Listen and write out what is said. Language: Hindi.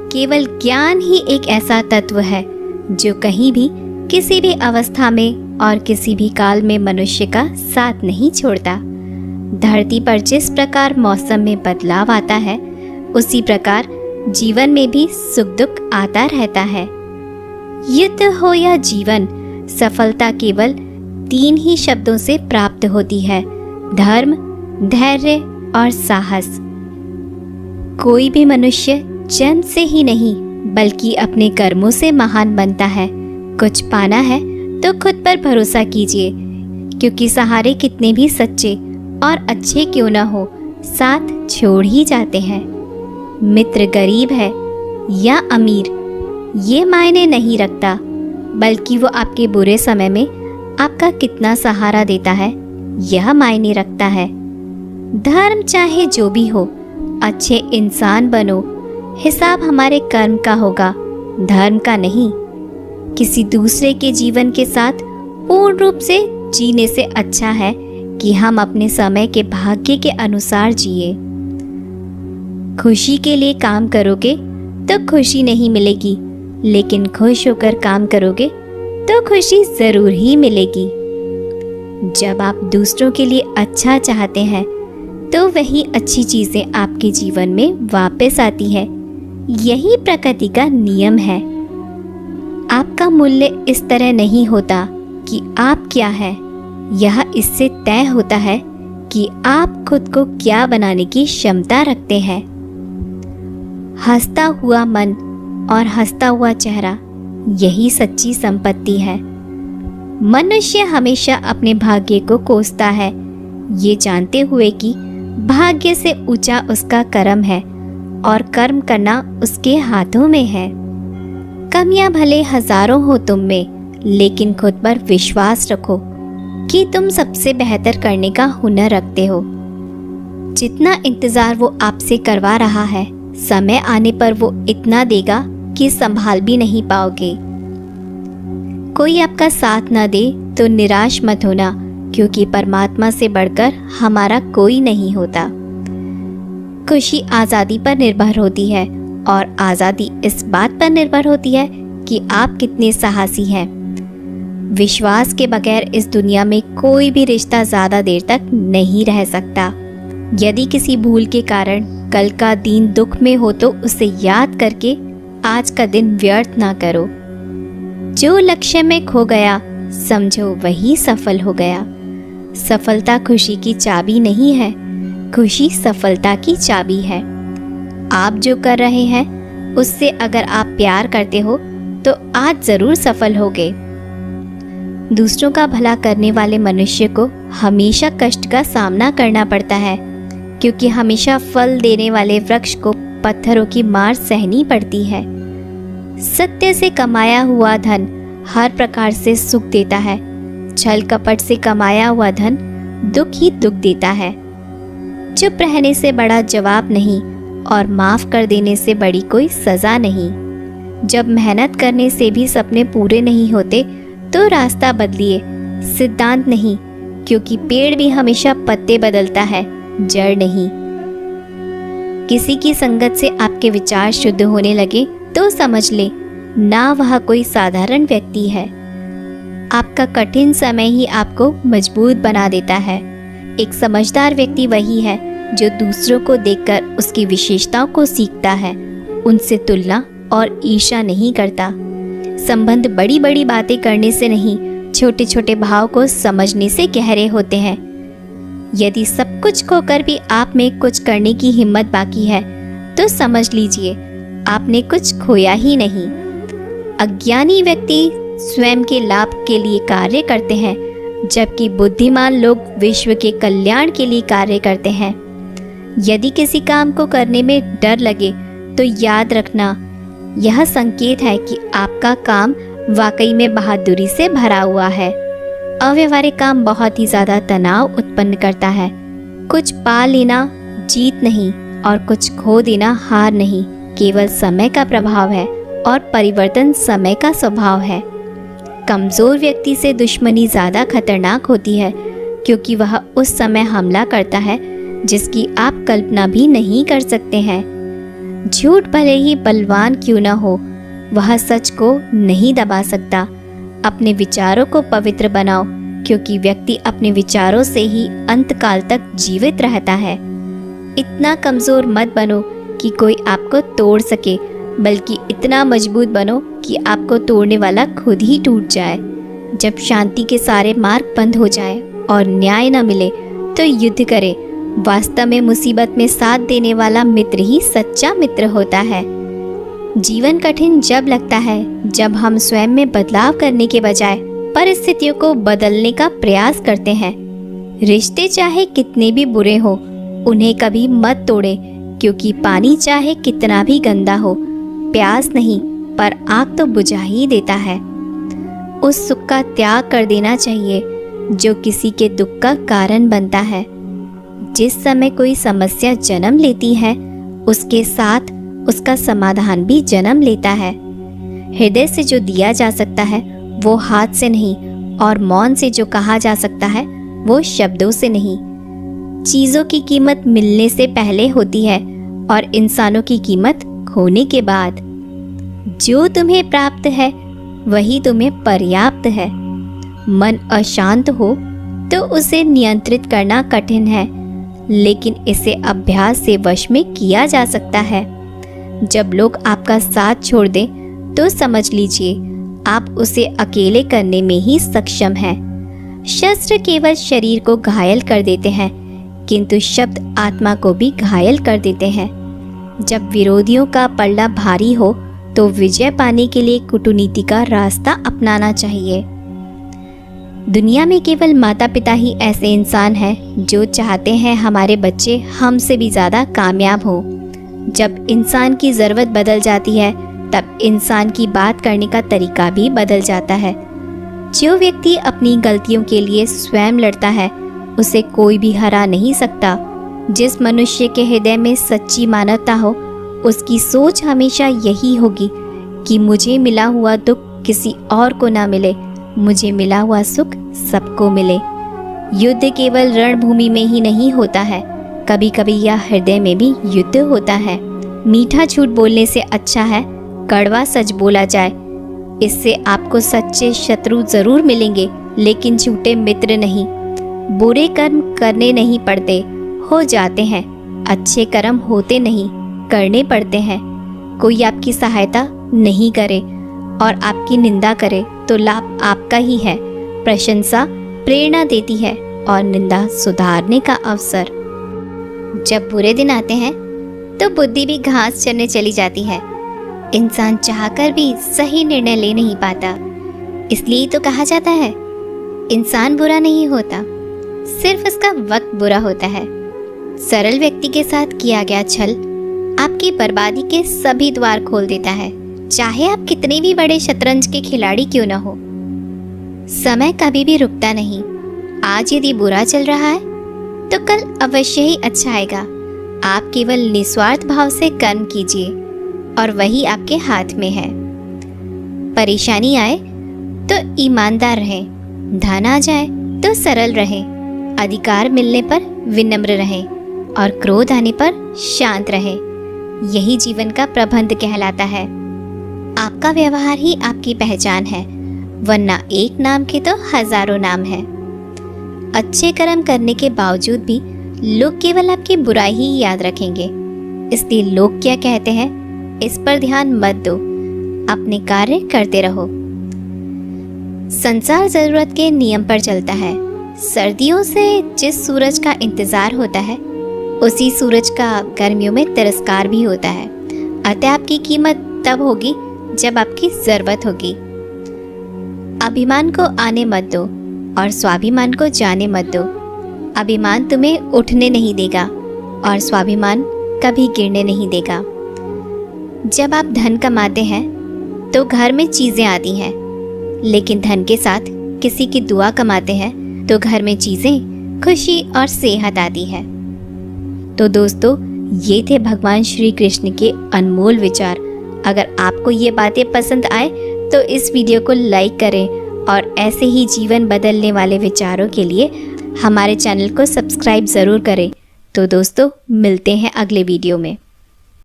केवल ज्ञान ही एक ऐसा तत्व है जो कहीं भी, किसी भी अवस्था में और किसी भी काल में मनुष्य का साथ नहीं छोड़ता। धरती पर जिस प्रकार मौसम में बदलाव आता है, उसी प्रकार जीवन में भी सुख दुख आता रहता है। युद्ध हो या जीवन, सफलता केवल 3 ही शब्दों से प्राप्त होती है: धर्म, धैर्य और साहस। कोई भी मनुष्य जन्म से ही नहीं बल्कि अपने कर्मों से महान बनता है। कुछ पाना है तो खुद पर भरोसा कीजिए, क्योंकि सहारे कितने भी सच्चे और अच्छे क्यों न हो, साथ छोड़ ही जाते हैं। मित्र गरीब है या अमीर, ये मायने नहीं रखता, बल्कि वो आपके बुरे समय में आपका कितना सहारा देता है, यह मायने रखता है। धर्म चाहे जो भी हो, अच्छे इंसान बनो, हिसाब हमारे कर्म का होगा, धर्म का नहीं। किसी दूसरे के जीवन के साथ पूर्ण रूप से जीने से अच्छा है कि हम अपने समय के भाग्य के अनुसार जिए। खुशी के लिए काम करोगे तो खुशी नहीं मिलेगी, लेकिन खुश होकर काम करोगे तो खुशी जरूर ही मिलेगी। जब आप दूसरों के लिए अच्छा चाहते हैं तो वही अच्छी चीजें आपके जीवन में वापस आती है। यही प्रकृति का नियम है। आपका मूल्य इस तरह नहीं होता कि आप क्या है, यह इससे तय होता है कि आप खुद को क्या बनाने की क्षमता रखते हैं। हंसता हुआ मन और हंसता हुआ चेहरा, यही सच्ची संपत्ति है। मनुष्य हमेशा अपने भाग्य को कोसता है, ये जानते हुए कि भाग्य से ऊंचा उसका कर्म है और कर्म करना उसके हाथों में है। कमियां भले हजारों हो तुम में, लेकिन खुद पर विश्वास रखो कि तुम सबसे बेहतर करने का हुनर रखते हो। जितना इंतजार वो आपसे करवा रहा है, समय आने पर वो इतना देगा कि संभाल भी नहीं पाओगे। कोई आपका साथ ना दे तो निराश मत होना, क्योंकि परमात्मा से बढ़कर हमारा कोई नहीं होता। खुशी आज़ादी पर निर्भर होती है और आज़ादी इस बात पर निर्भर होती है कि आप कितने साहसी हैं। विश्वास के बगैर इस दुनिया में कोई भी रिश्ता ज़्यादा देर तक नहीं रह सकता। यदि किसी भूल के कारण कल का दिन दुख में हो तो उसे याद करके आज का दिन व्यर्थ ना करो। जो लक्ष्य में खो गया, समझो वही सफल हो गया। सफलता खुशी की चाबी नहीं है, खुशी सफलता की चाबी है। आप जो कर रहे हैं उससे अगर आप प्यार करते हो तो आज जरूर सफल होगे। दूसरों का भला करने वाले मनुष्य को हमेशा कष्ट का सामना करना पड़ता है, क्योंकि हमेशा फल देने वाले वृक्ष को पत्थरों की मार सहनी पड़ती है। सत्य से कमाया हुआ धन हर प्रकार से सुख देता है, छल कपट से कमाया हुआ धन दुख ही दुख देता है। चुप रहने से बड़ा जवाब नहीं और माफ कर देने से बड़ी कोई सजा नहीं। जब मेहनत करने से भी सपने पूरे नहीं होते तो रास्ता बदलिए, सिद्धांत नहीं, क्योंकि पेड़ भी हमेशा पत्ते बदलता है, जड़ नहीं। किसी की संगत से आपके विचार शुद्ध होने लगे तो समझ ले ना वह कोई साधारण व्यक्ति है। आपका कठिन समय ही आपको मजबूत बना देता है। एक समझदार व्यक्ति वही है जो दूसरों को देखकर उसकी विशेषताओं को सीखता है, उनसे तुलना और ईर्ष्या नहीं करता। संबंध बड़ी बड़ी बातें करने से नहीं, छोटे छोटे भाव को समझने से गहरे होते हैं। यदि सब कुछ खोकर भी आप में कुछ करने की हिम्मत बाकी है तो समझ लीजिए आपने कुछ खोया ही नहीं। अज्ञानी व्यक्ति स्वयं के लाभ के लिए कार्य करते हैं, जबकि बुद्धिमान लोग विश्व के कल्याण के लिए कार्य करते हैं। यदि किसी काम को करने में डर लगे तो याद रखना, यह संकेत है कि आपका काम वाकई में बहादुरी से भरा हुआ है। अव्यवहारिक काम बहुत ही ज़्यादा तनाव उत्पन्न करता है। कुछ पा लेना जीत नहीं और कुछ खो देना हार नहीं, केवल समय का प्रभाव है और परिवर्तन समय का स्वभाव है। कमज़ोर व्यक्ति से दुश्मनी ज़्यादा खतरनाक होती है, क्योंकि वह उस समय हमला करता है जिसकी आप कल्पना भी नहीं कर सकते हैं। झूठ भले ही बलवान क्यों न हो, वह सच को नहीं दबा सकता। अपने विचारों को पवित्र बनाओ, क्योंकि व्यक्ति अपने विचारों से ही अंतकाल तक जीवित रहता है। इतना कमज़ोर मत बनो कि कोई आपको तोड़ सके, बल्कि इतना मजबूत बनो कि आपको तोड़ने वाला खुद ही टूट जाए। जब शांति के सारे मार्ग बंद हो जाए और न्याय न मिले तो युद्ध करें। वास्तव में मुसीबत में साथ देने वाला मित्र ही सच्चा मित्र होता है। जीवन कठिन जब लगता है जब हम स्वयं में बदलाव करने के बजाय परिस्थितियों को बदलने का प्रयास करते हैं। रिश्ते चाहे कितने भी बुरे हो, उन्हें कभी मत तोड़े, क्योंकि पानी चाहे कितना भी गंदा हो, प्यास नहीं पर आग तो बुझा ही देता है। उस सुख का त्याग कर देना चाहिए जो किसी के दुख का कारण बनता है। जिस समय कोई समस्या जन्म लेती है, उसके साथ उसका समाधान भी जन्म लेता है। हृदय से जो दिया जा सकता है वो हाथ से नहीं, और मौन से जो कहा जा सकता है वो शब्दों से नहीं। चीज़ों की कीमत मिलने से पहले होती है और इंसानों की कीमत खोने के बाद। जो तुम्हें प्राप्त है वही तुम्हें पर्याप्त है। मन अशांत हो तो उसे नियंत्रित करना कठिन है, लेकिन इसे अभ्यास से वश में किया जा सकता है। जब लोग आपका साथ छोड़ दें तो समझ लीजिए आप उसे अकेले करने में ही सक्षम हैं। शस्त्र केवल शरीर को घायल कर देते हैं, किंतु शब्द आत्मा को भी घायल कर देते हैं। जब विरोधियों का पल्ला भारी हो तो विजय पाने के लिए कूटनीति का रास्ता अपनाना चाहिए। दुनिया में केवल माता पिता ही ऐसे इंसान हैं जो चाहते हैं हमारे बच्चे हमसे भी ज़्यादा कामयाब हो। जब इंसान की ज़रूरत बदल जाती है तब इंसान की बात करने का तरीका भी बदल जाता है। जो व्यक्ति अपनी गलतियों के लिए स्वयं लड़ता है उसे कोई भी हरा नहीं सकता। जिस मनुष्य के हृदय में सच्ची मानवता हो, उसकी सोच हमेशा यही होगी कि मुझे मिला हुआ दुख किसी और को ना मिले, मुझे मिला हुआ सुख सबको मिले। युद्ध केवल रणभूमि में ही नहीं होता है, कभी कभी यह हृदय में भी युद्ध होता है। मीठा झूठ बोलने से अच्छा है कड़वा सच बोला जाए। इससे आपको सच्चे शत्रु जरूर मिलेंगे, लेकिन झूठे मित्र नहीं। बुरे कर्म करने नहीं पड़ते, हो जाते हैं। अच्छे कर्म होते नहीं, करने पड़ते हैं। कोई आपकी सहायता नहीं करे और आपकी निंदा करे तो लाभ आपका ही है। प्रशंसा प्रेरणा देती है और निंदा सुधारने का अवसर। जब बुरे दिन आते हैं तो बुद्धि भी घास चरने चली जाती है। इंसान चाहकर भी सही निर्णय ले नहीं पाता। इसलिए तो कहा जाता है इंसान बुरा नहीं होता, सिर्फ उसका वक्त बुरा होता है। सरल व्यक्ति के साथ किया गया छल आपकी बर्बादी के सभी द्वार खोल देता है, चाहे आप कितने भी बड़े शतरंज के खिलाड़ी क्यों न हो। समय कभी भी रुकता नहीं। आज यदि बुरा चल रहा है तो कल अवश्य ही अच्छा आएगा। आप केवल निस्वार्थ भाव से कर्म कीजिए और वही आपके हाथ में है। परेशानी आए तो ईमानदार रहें, धन आ जाए तो सरल रहें, अधिकार मिलने पर विनम्र रहें और क्रोध आने पर शांत रहें। यही जीवन का प्रबंध कहलाता है। आपका व्यवहार ही आपकी पहचान है, वरना एक नाम के तो हजारों नाम हैं। अच्छे कर्म करने के बावजूद भी लोग केवल आपकी बुराई ही याद रखेंगे। इसलिए लोग क्या कहते हैं इस पर ध्यान मत दो, अपने कार्य करते रहो। संसार जरूरत के नियम पर चलता है। सर्दियों से जिस सूरज का इंतजार होता है उसी सूरज का गर्मियों में तिरस्कार भी होता है। अतः आपकी कीमत तब होगी जब आपकी जरूरत होगी। अभिमान को आने मत दो और स्वाभिमान को जाने मत दो। अभिमान तुम्हें उठने नहीं देगा और स्वाभिमान कभी गिरने नहीं देगा। जब आप धन कमाते हैं तो घर में चीज़ें आती हैं, लेकिन धन के साथ किसी की दुआ कमाते हैं तो घर में चीज़ें, खुशी और सेहत आती है। तो दोस्तों, ये थे भगवान श्री कृष्ण के अनमोल विचार। अगर आपको ये बातें पसंद आए तो इस वीडियो को लाइक करें और ऐसे ही जीवन बदलने वाले विचारों के लिए हमारे चैनल को सब्सक्राइब ज़रूर करें। तो दोस्तों, मिलते हैं अगले वीडियो में।